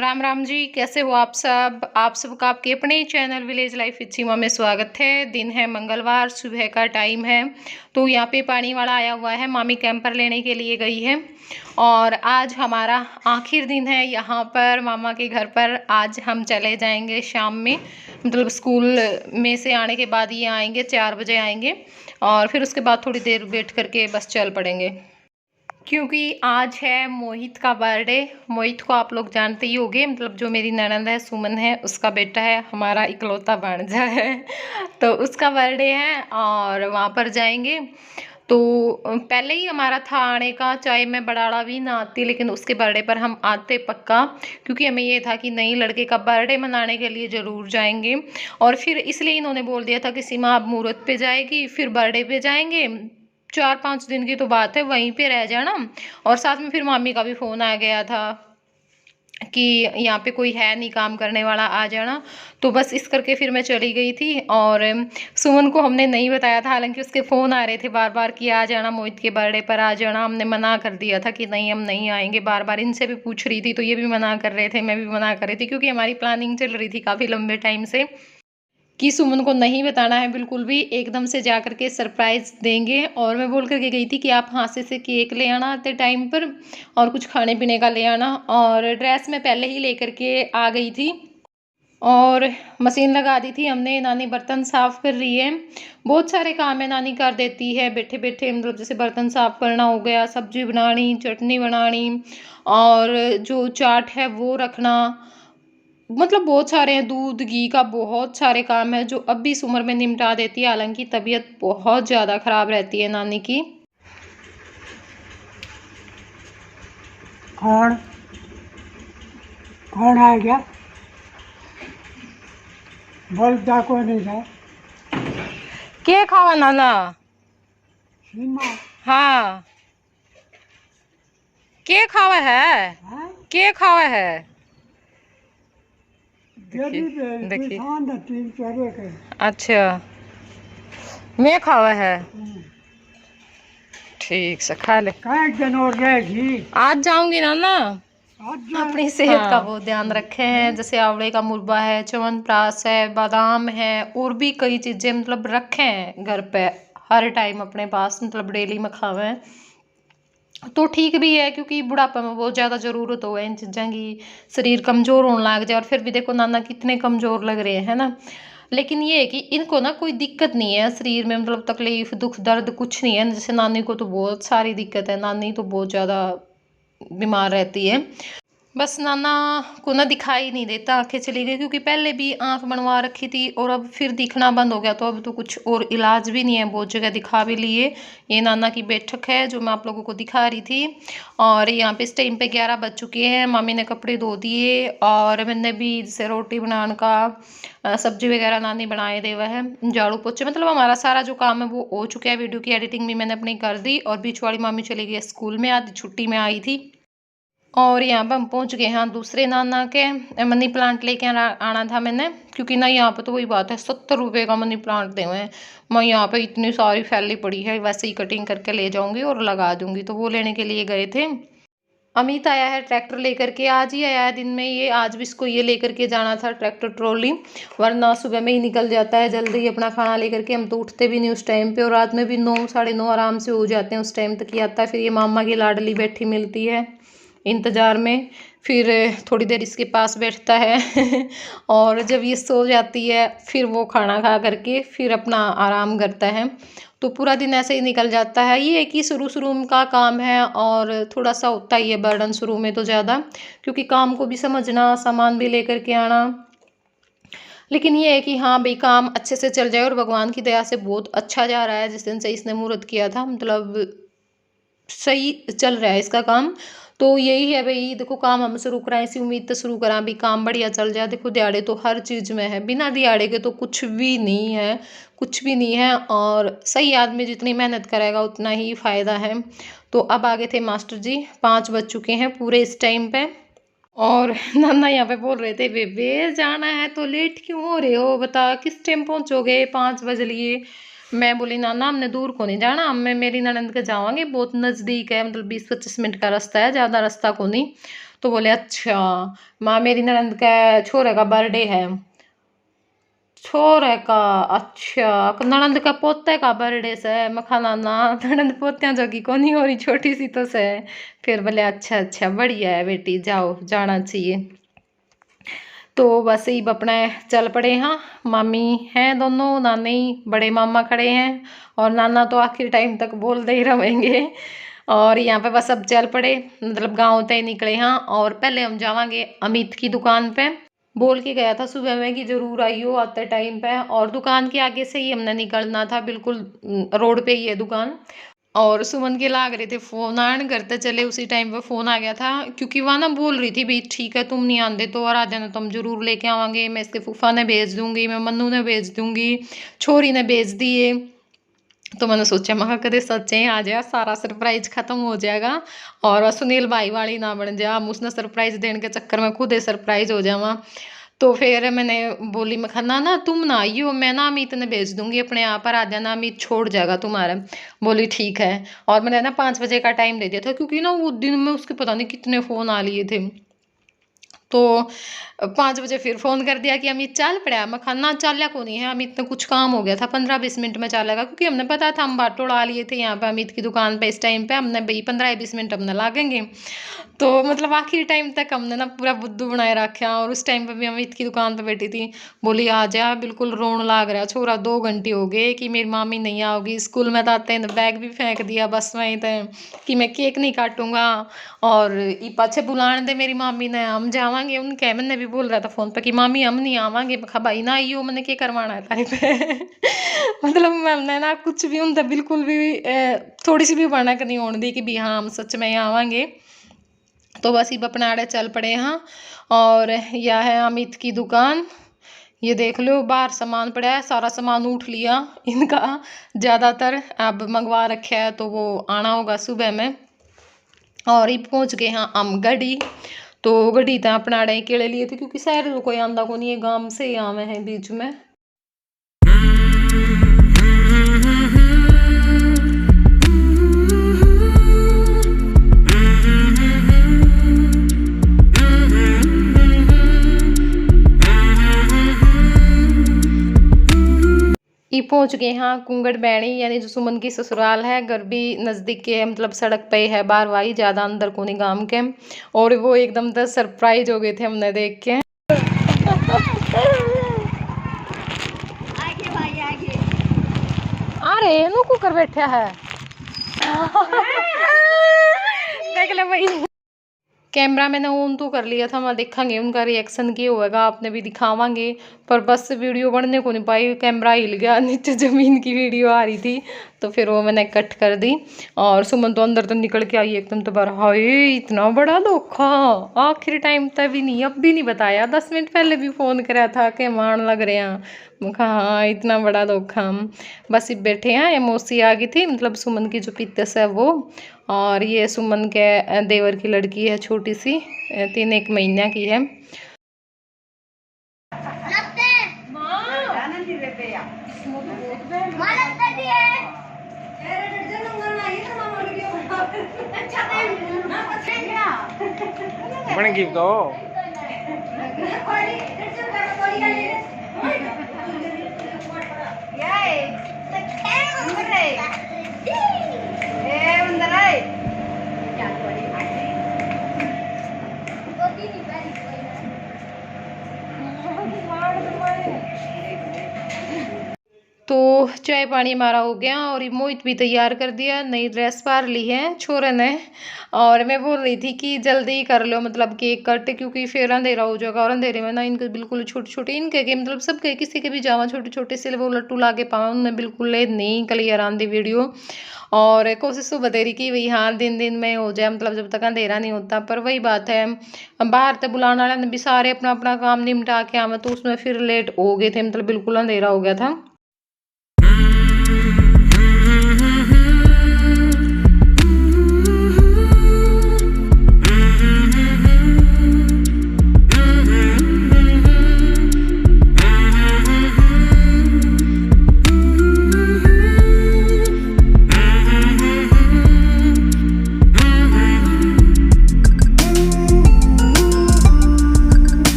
राम राम जी, कैसे हो आप सब। आप सबका आपके अपने चैनल विलेज लाइफ विद सीमा में स्वागत है। दिन है मंगलवार, सुबह का टाइम है। तो यहाँ पे पानी वाला आया हुआ है, मामी कैंपर लेने के लिए गई है। और आज हमारा आखिर दिन है यहाँ पर मामा के घर पर। आज हम चले जाएंगे शाम में, मतलब स्कूल में से आने के बाद ये आएंगे, 4 बजे आएंगे। और फिर उसके बाद थोड़ी देर वेट करके बस चल पड़ेंगे, क्योंकि आज है मोहित का बर्थडे। मोहित को आप लोग जानते ही होंगे, मतलब जो मेरी ननंद है सुमन है, उसका बेटा है, हमारा इकलौता भांजा है। तो उसका बर्थडे है और वहाँ पर जाएंगे। तो पहले ही हमारा था आने का, चाहे मैं बड़ाड़ा भी ना आती, लेकिन उसके बर्थडे पर हम आते पक्का, क्योंकि हमें ये था कि नई लड़के का बर्थडे मनाने के लिए ज़रूर जाएंगे। और फिर इसलिए इन्होंने बोल दिया था कि सीमा अब मुहूर्त पे जाएगी, फिर बर्थडे पे जाएंगे। 4-5 दिन की तो बात है, वहीं पे रह जाना। और साथ में फिर मामी का भी फ़ोन आ गया था कि यहाँ पे कोई है नहीं काम करने वाला, आ जाना। तो बस इस करके फिर मैं चली गई थी। और सुमन को हमने नहीं बताया था, हालांकि उसके फ़ोन आ रहे थे बार बार कि आ जाना, मोहित के बर्थडे पर आ जाना। हमने मना कर दिया था कि नहीं, हम नहीं आएंगे। बार बार इनसे भी पूछ रही थी तो ये भी मना कर रहे थे, मैं भी मना कर रही थी, क्योंकि हमारी प्लानिंग चल रही थी काफ़ी लंबे टाइम से कि सुमन को नहीं बताना है बिल्कुल भी, एकदम से जा करके सरप्राइज देंगे। और मैं बोल करके गई थी कि आप हाथ से केक ले आना आते टाइम पर, और कुछ खाने पीने का ले आना। और ड्रेस मैं पहले ही ले करके आ गई थी और मशीन लगा दी थी हमने। नानी बर्तन साफ़ कर रही है, बहुत सारे काम है नानी कर देती है बैठे बैठे, मतलब जैसे बर्तन साफ़ करना हो गया, सब्जी बनानी, चटनी बनानी, और जो चाट है वो रखना, मतलब बहुत सारे हैं। दूध घी का बहुत सारे काम है जो अब भी इस उम्र में निपटा देती है, हालांकि तबीयत बहुत ज़्यादा ख़राब रहती है नानी की। कौन कौन आ गया? बोलता कोई नहीं था। के खावा नाना? सीमा हाँ, के खावा है? है के खावा है? तेरी देखिए देखिए, किसान तीन चेहरे के। अच्छा, मैं खावा है, ठीक से खा ले। कई दिन और रहेगी। आज जाऊंगी नाना। आज अपनी सेहत का बहुत ध्यान रखे हैं, जैसे आंवले का मुरब्बा है, च्यवनप्राश है, बादाम है, और भी कई चीज़ें मतलब रखे हैं घर पे हर टाइम अपने पास, मतलब डेली में खावे हैं। तो ठीक भी है, क्योंकि बुढ़ापे में बहुत ज़्यादा ज़रूरत हो है इन चीज़ों की, शरीर कमज़ोर होने लग जाए। और फिर भी देखो नाना कितने कमज़ोर लग रहे हैं ना। लेकिन ये है कि इनको ना कोई दिक्कत नहीं है शरीर में, मतलब तकलीफ दुख दर्द कुछ नहीं है। जैसे नानी को तो बहुत सारी दिक्कत है, नानी तो बहुत ज़्यादा बीमार रहती है। बस नाना को ना दिखाई नहीं देता, आंखें चली गई, क्योंकि पहले भी आंख बनवा रखी थी और अब फिर दिखना बंद हो गया। तो अब तो कुछ और इलाज भी नहीं है, बहुत जगह दिखा भी लिए। ये नाना की बैठक है जो मैं आप लोगों को दिखा रही थी। और यहाँ पे इस टाइम पे 11 बज चुके हैं। मामी ने कपड़े धो दिए और मैंने भी जैसे रोटी बनाने का, सब्जी वगैरह नानी बनाए दे हुआ है, झाड़ू पोछे, मतलब हमारा सारा जो काम है वो हो चुका है। वीडियो की एडिटिंग भी मैंने अपनी कर दी। और बीच वाली मामी चली गई स्कूल में, आधी छुट्टी में आई थी। और यहाँ पर हम पहुँच गए हैं दूसरे नाना के। मनी प्लांट लेके आना था मैंने, क्योंकि ना यहाँ पे तो वही बात है, 70 रुपये का मनी प्लांट दे हुए हैं। मैं यहाँ पे इतनी सारी फैली पड़ी है, वैसे ही कटिंग करके ले जाऊंगी और लगा दूंगी। तो वो लेने के लिए गए थे। अमित आया है ट्रैक्टर लेकर के, आज ही आया है दिन में ये। आज भी इसको ये लेकर के जाना था ट्रैक्टर ट्रॉली, वरना सुबह में ही निकल जाता है जल्दी अपना खाना लेकर के। हम तो उठते भी नहीं उस टाइम पे, और रात में भी 9-9:30 आराम से हो जाते हैं, उस टाइम तक ही आता है। फिर ये मामा की लाडली बैठी मिलती है इंतज़ार में, फिर थोड़ी देर इसके पास बैठता है और जब ये सो जाती है फिर वो खाना खा करके फिर अपना आराम करता है। तो पूरा दिन ऐसे ही निकल जाता है। ये है कि शुरू शुरू का काम है और थोड़ा सा होता ही है बर्डन शुरू में तो ज़्यादा, क्योंकि काम को भी समझना, सामान भी लेकर के आना। लेकिन ये है कि हाँ भाई, काम अच्छे से चल जाए। और भगवान की दया से बहुत अच्छा जा रहा है। जिस दिन से इसने मुहूर्त किया था, मतलब सही चल रहा है इसका काम। तो यही है भाई, देखो काम हम शुरू कराएं, इसी उम्मीद से शुरू करा भी काम बढ़िया चल जाए। देखो दिहाड़े तो हर चीज़ में है, बिना दिहाड़े के तो कुछ भी नहीं है, कुछ भी नहीं है। और सही आदमी जितनी मेहनत करेगा उतना ही फ़ायदा है। तो अब आ गए थे मास्टर जी, 5 बज चुके हैं पूरे इस टाइम पे। और नाना यहाँ पे बोल रहे थे, बेबे जाना है तो लेट क्यों हो रहे हो, बता किस टाइम पहुँचोगे, 5 बज लिए। मैं बोली नाना हमने दूर को नहीं जाना, हम मैं मेरी ननंद के जावांगे, बहुत नज़दीक है, मतलब 20-25 मिनट का रास्ता है, ज़्यादा रास्ता को नहीं। तो बोले अच्छा माँ मेरी ननद का छोरे का बर्थडे है। छोरे का अच्छा ननद का पोते का बर्थडे से मखाना ना ननद पोत्या जोगी को नहीं हो रही छोटी सी तो से। फिर बोले अच्छा अच्छा बढ़िया है बेटी जाओ जाना चाहिए। तो बस ही अपना चल पड़े। हाँ मामी हैं दोनों, नानी बड़े मामा खड़े हैं और नाना तो आखिर टाइम तक बोलते ही रहेंगे। और यहाँ पे बस अब चल पड़े मतलब गाँव तय निकले। हाँ और पहले हम जावांगे अमित की दुकान पे। बोल के गया था सुबह में कि जरूर आइयो आते टाइम पे, और दुकान के आगे से ही हमने निकलना था, बिल्कुल रोड पे ही है दुकान। और सुमन के लाग रहे थे फोन आन करते चले, उसी टाइम पे फोन आ गया था क्योंकि वह ना बोल रही थी भाई ठीक है तुम नहीं आते तो और आ जाना, तुम जरूर लेके आवांगे, मैं इसके फूफा ने भेज दूंगी, मैं मन्नू ने भेज दूंगी, छोरी ने भेज दिए। तो मैंने सोचा मैं कदे सच्चे ही आ जाए सारा सरप्राइज खत्म हो जाएगा और वह सुनील भाई वाली ना बन जा, हम उसने सरप्राइज देने के चक्कर में खुद ही सरप्राइज हो जावा। तो फिर मैंने बोली मैं खाना ना तुम ना आइयो, मैं ना अमित ने भेज दूंगी अपने यहाँ पर आ जाना, अमित छोड़ जाएगा तुम्हारा। बोली ठीक है। और मैंने ना 5 बजे का टाइम दे दिया था क्योंकि ना वो दिन में उसके पता नहीं कितने फ़ोन आ लिए थे। तो 5 बजे फिर फ़ोन कर दिया कि अमित चल पड़ा। मैं खाना चाल्या को नहीं है, अमित ने कुछ काम हो गया था 15-20 मिनट में चलेगा, क्योंकि हमने पता था हम बाटोड़ आ लिए थे यहाँ पे अमित की दुकान पे इस टाइम पे, हमने भाई 15-20 मिनट हमने लागेंगे। तो मतलब आखिरी टाइम तक हमने ना पूरा बुद्धू बनाए रखा और उस टाइम पे भी अमित की दुकान पे बैठी थी। बोली आ जा, बिल्कुल रोन लाग रहा छोरा, 2 घंटे हो गए कि मेरी मामी नहीं आओगी। स्कूल में आते हैं बैग भी फेंक दिया बस वहीं तक कि मैं केक नहीं काटूंगा और ये पाछे बुलाने दे मेरी मामी ने, हम जावांगे उनके। मैंने भी बोल रहा था फोन पे कि मामी हम नहीं आवांगे, मैं कहा भाई ना आइयो, मैंने क्या करवाना है तारी पे मतलब मैंने ना कुछ भी उनसे बिल्कुल भी थोड़ी सी भी भनक नहीं होने दी कि भी हाँ हम सच में आवांगे। तो बस ये अपने आड़े चल पड़े। हाँ और यह है अमित की दुकान, ये देख लो बाहर सामान पड़ा है, सारा सामान उठ लिया इनका ज़्यादातर, अब मंगवा रखा है तो वो आना होगा सुबह में। और ये पहुंच गए हाँ हम गढ़ी। तो गढ़ी तो अपने आड़े केड़े लिए थे क्योंकि शहर कोई आंदा को नहीं है, गांव से ही आवे हैं बीच में। ये पहुंच गए हाँ कुंगड़ बैणी, यानी जो सुमन की ससुराल है, घर भी नज़दीक के है, मतलब सड़क पे है बारवाई, ज़्यादा अंदर को नहीं गांव के। और वो एकदम तो सरप्राइज हो गए थे हमने देख के। अरे नु कुकर बैठा है देख ले भाई, कैमरा मैंने ऑन तो कर लिया था, मैं देखेंगे उनका रिएक्शन क्या होगा, आपने भी दिखावांगे। पर बस वीडियो बनने को नहीं पाई, कैमरा हिल गया, नीचे ज़मीन की वीडियो आ रही थी तो फिर वो मैंने कट कर दी। और सुमन तो अंदर तो निकल के आई एकदम, तो बार हाय इतना बड़ा धोखा, आखिर टाइम तक भी नहीं, अब भी नहीं बताया, 10 मिनट पहले भी फ़ोन कराया था कि मान लग रहे हैं। मैं कहा हाँ इतना बड़ा धोखा। हम बस बैठे हैं, मौसी आ गई थी, मतलब सुमन की जो पित्तस है वो, और ये सुमन के देवर की लड़की है छोटी सी, 3-1 महीना की है। बन गई तो तो चाय पानी हमारा हो गया और मोहित भी तैयार कर दिया, नई ड्रेस पार ली है छोरे ने। और मैं बोल रही थी कि जल्दी कर लो मतलब केक कट, क्योंकि फिर अंधेरा हो जाएगा, और अंधेरे में ना इनके बिल्कुल छोटे छोटे इनके के मतलब सबके किसी के भी जावा छोटे छोटे से वो लट्टू ला के पावा, उन्होंने बिल्कुल नहीं क्लियर आंदी वीडियो। और कोशिश तो बतेरी कि वही हाँ दिन दिन में हो जाए, मतलब जब तक अंधेरा नहीं होता। पर वही बात है बाहर तो बुलाने वाले भी सारे अपना अपना काम निपटा के आवे, तो उसमें फिर लेट हो गए थे, मतलब बिल्कुल अंधेरा हो गया था।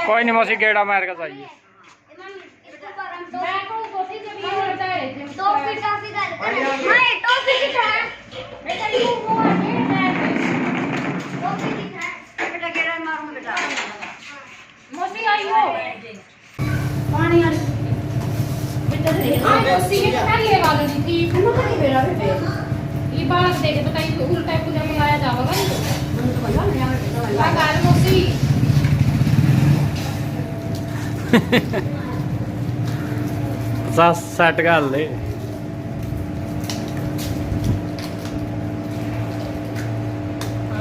कोई नहीं मौसी गेड़ा मार के चाहिए पानी वाली ये वाला नहीं थी ये बालक देखे तो कहीं उल्टा पूजा मंगाया जाएगा मोसी सेट कर ले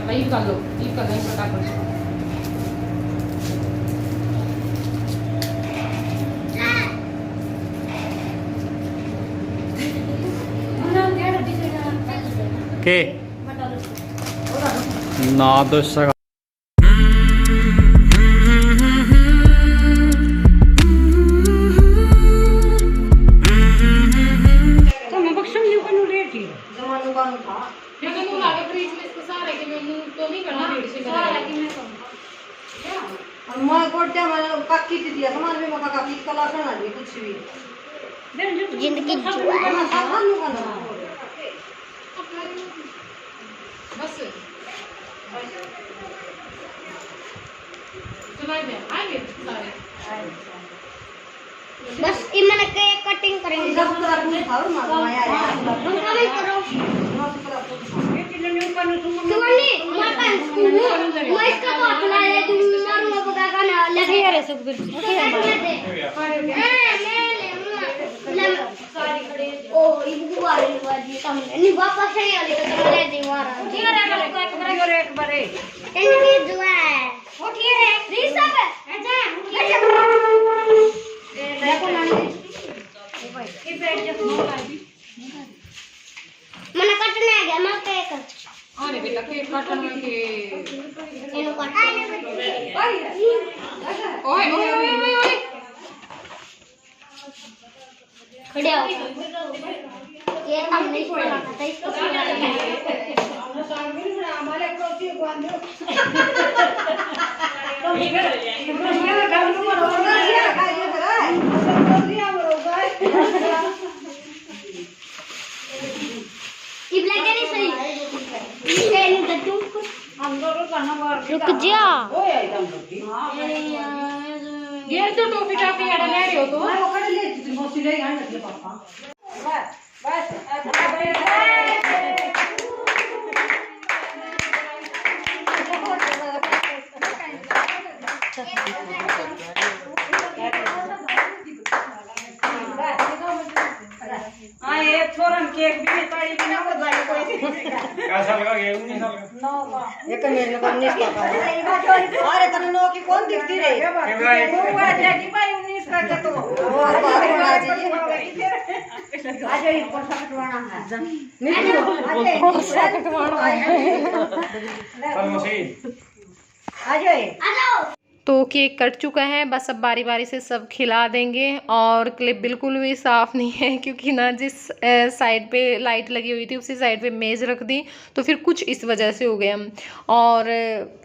भाई कर लो ये कर नहीं पता कर के ना दोस्त जिंदगी बस सुनाई दे आगे सारे बस इमन के कटिंग करेंगे सब तरह पूरी खाओ मारो करो सुवनी मैं इसका तो अपना ले तुम मारूंगा पका का ना लगे यार सब कुछ ओ इबू वाले वाजी सामने नहीं वापस ही आले तो ले दे वारा जी रे एक बारे इनकी दुआ है उठिए रे रीसा पे अच्छा देखो नानी ये बैठ जा मना कटने आ गया मत एक आने बेटा के काटने के इनो काटने ओए ओए ओए ओए खड़े हो ये हम नहीं पढ़ा था इसको हमारे कोची बांधो तो मेरा घर में बरोबर है खाइए जरा दिया बरोबर ये ब्लैक नहीं सही ये नहीं तो हम दोनों खाना बाहर रुक जा ओए एकदम रुकी ये तो टॉफी टॉफी आड़ा ले रहे हो तो मैं वो खड़े ले थी मौसी ले यहाँ लगे पापा बस हाँ ये छोरन केक भी ताड़ी भी ना बदलाई कोई कैसा लगा ये 19 साल का एक मेरे को 19 का अरे तने नो की कौन दिखती रे वो जाकी भाई 19 का तो वो आज ये पोसा कटवाना है पोसा कटवाना है चल मौसी आ जाओ तो केक कट चुका है, बस अब बारी बारी से सब खिला देंगे। और क्लिप बिल्कुल भी साफ़ नहीं है क्योंकि ना जिस साइड पे लाइट लगी हुई थी उसी साइड पे मेज़ रख दी तो फिर कुछ इस वजह से हो गया और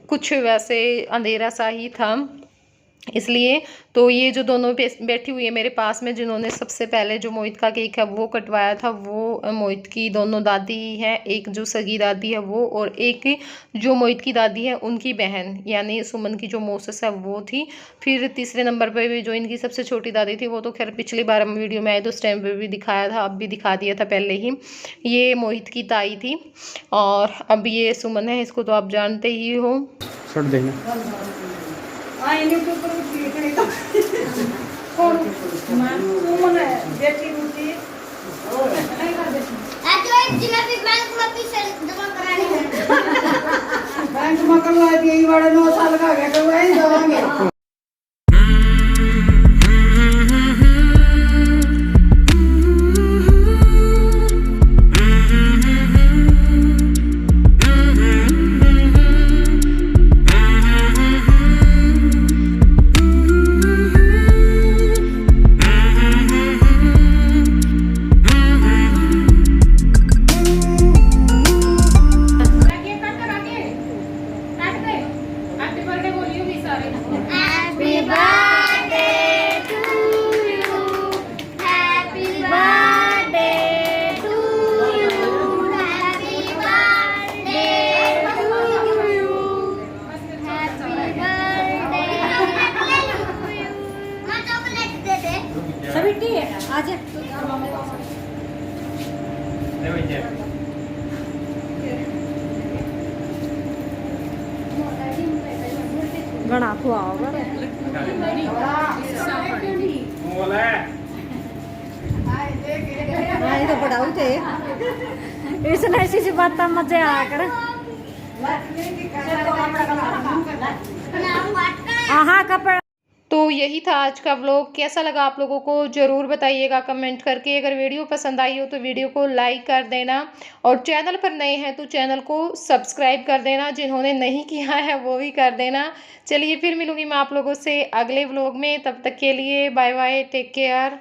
कुछ वैसे अंधेरा सा ही था इसलिए। तो ये जो दोनों बैठी हुई है मेरे पास में जिन्होंने सबसे पहले जो मोहित का केक है वो कटवाया था वो मोहित की दोनों दादी है, एक जो सगी दादी है वो और एक जो मोहित की दादी है उनकी बहन यानी सुमन की जो मोसस है वो थी। फिर तीसरे नंबर पर भी जो इनकी सबसे छोटी दादी थी वो तो खैर पिछली बार हम वीडियो में आए तो उस टाइम पर भी दिखाया था, अब भी दिखा दिया था पहले ही। ये मोहित की ताई थी और अब ये सुमन है, इसको तो आप जानते ही हो। छोड़ देना आई नहीं तो पर कौन सुमन है बेटी रूटी और नहीं कर देती आज एक जिलेबी बैंक में पैसे जमा कराने हैं बैंक में करवा दिए ये बड़ा 9 साल का है तो वही दवांगे। आज ले भाई जे घना खुआओगा मोल है ये तो बड़ा थे इसने ऐसी सी बात मजे आया कर हाँ कपड़ा। तो यही था आज का व्लॉग। कैसा लगा आप लोगों को ज़रूर बताइएगा कमेंट करके। अगर वीडियो पसंद आई हो तो वीडियो को लाइक कर देना और चैनल पर नए हैं तो चैनल को सब्सक्राइब कर देना। जिन्होंने नहीं किया है वो भी कर देना। चलिए फिर मिलूंगी मैं आप लोगों से अगले व्लॉग में। तब तक के लिए बाय बाय, टेक केयर।